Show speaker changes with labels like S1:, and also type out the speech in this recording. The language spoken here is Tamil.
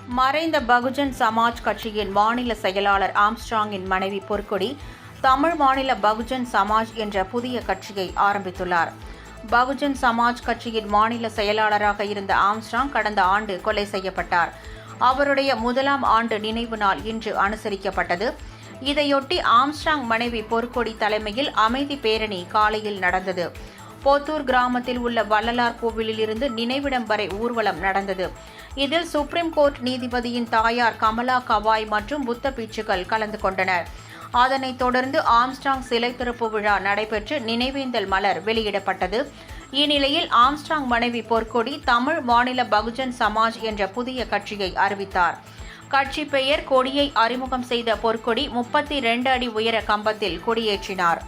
S1: மறைந்த பகுஜன் சமாஜ் கட்சியின் மாநில செயலாளர் ஆம்ஸ்ட்ராங்கின் மனைவி பொற்கொடி தமிழ் மாநில பகுஜன் சமாஜ் என்ற புதிய கட்சியை ஆரம்பித்துள்ளார். பகுஜன் சமாஜ் கட்சியின் மாநில செயலாளராக இருந்த ஆம்ஸ்ட்ராங் கடந்த ஆண்டு கொலை செய்யப்பட்டார். அவருடைய முதலாம் ஆண்டு நினைவு நாள் இன்று அனுசரிக்கப்பட்டது. இதையொட்டி ஆம்ஸ்ட்ராங் மனைவி பொற்கொடி தலைமையில் அமைதி பேரணி காலையில் நடந்தது. போத்தூர் கிராமத்தில் உள்ள வள்ளலார் கோவிலில் இருந்து நினைவிடம் வரை ஊர்வலம் நடந்தது. இதில் சுப்ரீம் கோர்ட் நீதிபதியின் தாயார் கமலா கவாய் மற்றும் புத்த பிட்சுக்கள் கலந்து கொண்டனர். அதனைத் தொடர்ந்து ஆம்ஸ்ட்ராங் சிலை திறப்பு விழா நடைபெற்று நினைவேந்தல் மலர் வெளியிடப்பட்டது. இந்நிலையில் ஆம்ஸ்ட்ராங் மனைவி பொற்கொடி தமிழ் மாநில பகுஜன் சமாஜ் என்ற புதிய கட்சியை அறிவித்தார். கட்சி பெயர் கொடியை அறிமுகம் செய்த பொற்கொடி 32 அடி உயர கம்பத்தில் கொடியேற்றினார்.